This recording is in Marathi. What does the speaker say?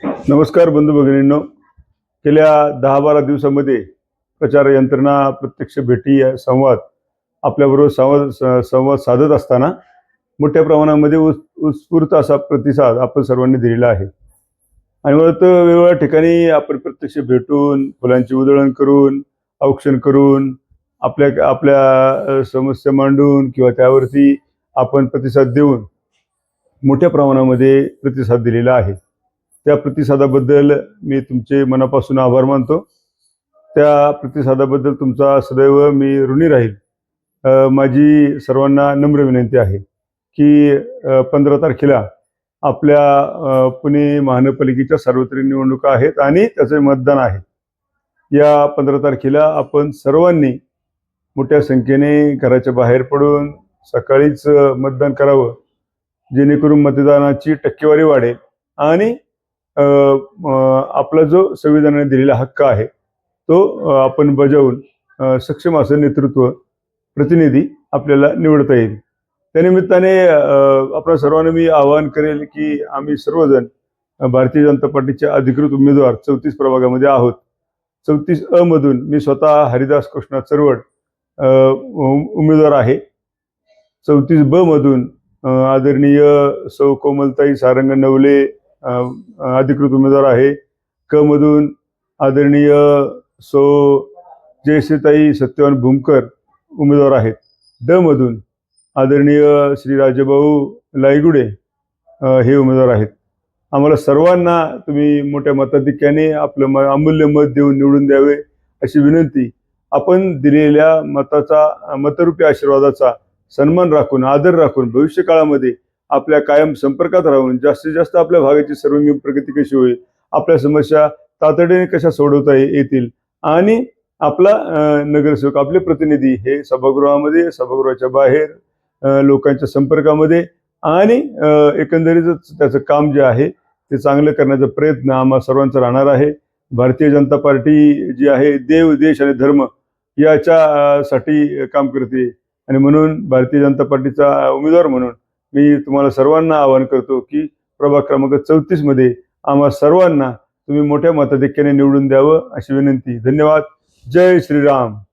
नमस्कार बंधू भगिनींनो. गेल्या 10-12 दिवसामध्ये प्रचार यंत्रणा, प्रत्यक्ष भेटी, संवाद आपल्याबरोबर संवाद साधत असताना मोठ्या प्रमाणामध्ये उत्स्फूर्त असा प्रतिसाद आपण सर्वांनी दिलेला आहे. आणि मला तर वेगवेगळ्या ठिकाणी आपण प्रत्यक्ष भेटून, फुलांची उधळण करून, औक्षण करून, आपल्या आपल्या समस्या मांडून किंवा त्यावरती आपण प्रतिसाद देऊन मोठ्या प्रमाणामध्ये प्रतिसाद दिलेला आहे. त्या प्रतिसादाबद्दल मी तुमचे मनापासून आभार मानतो. त्या प्रतिसादाबद्दल तुमचा सदैव मी ऋणी राहील. माझी सर्वांना नम्र विनंती आहे की 15 तारखेला आपल्या पुणे महानगरपालिकेच्या सार्वत्रिक निवडणुका आहेत आणि त्याचे मतदान आहे. या 15 तारखेला आपण सर्वांनी मोठ्या संख्येने घराच्या बाहेर पडून सकाळीच मतदान करावं, जेणेकरून मतदानाची टक्केवारी वाढेल आणि आपला जो संविधानाने दिलेला हक्क आहे तो आपण बजावून सक्षम असं नेतृत्व, प्रतिनिधी आपल्याला निवडता येईल. त्यानिमित्ताने आपल्या सर्वांना मी आवाहन करेल की आम्ही सर्वजण भारतीय जनता पार्टीचे अधिकृत उमेदवार 34 प्रभागामध्ये आहोत. 34 मधून मी स्वतः हरिदास कृष्णा चरवड उमेदवार आहे. 34 मधून आदरणीय सौ कोमलताई सारंग नवले अधिकृत उमेदवार आहे. क मधून आदरणीय सौ जयश्रीताई सत्यवान भूमकर उमेदवार आहेत. ड मधून आदरणीय श्री राजभाऊ लायगुडे हे उमेदवार आहेत. आम्हाला सर्वांना तुम्ही मोठ्या मताधिक्याने आपलं अमूल्य मत देऊन निवडून द्यावे अशी विनंती. आपण दिलेल्या मतरूपी आशीर्वादाचा सन्मान राखून, आदर राखून भविष्य काळामध्ये आपल्या कायम संपर्कात राहून जास्तीत जास्त आपल्या भागाची सर्वांगीण प्रगती कशी होईल, आपल्या समस्या तातडीने कशा सोडवता येतील आणि आपला नगरसेवक, आपले प्रतिनिधी हे सभागृहामध्ये, सभागृहाच्या बाहेर लोकांच्या संपर्कामध्ये आणि एकंदरीतच त्याचं काम जे आहे ते चांगलं करण्याचा प्रयत्न आम्हा सर्वांचा राहणार आहे. भारतीय जनता पार्टी जी आहे देव, देश आणि धर्म याच्यासाठी काम करते आणि म्हणून भारतीय जनता पार्टीचा उमेदवार म्हणून मी तुम्हाला सर्वांना आवाहन करतो की प्रभाग क्रमांक 34 मध्ये आम्हा सर्वांना तुम्ही मोठ्या मताधिक्याने निवडून द्यावं अशी विनंती. धन्यवाद. जय श्रीराम.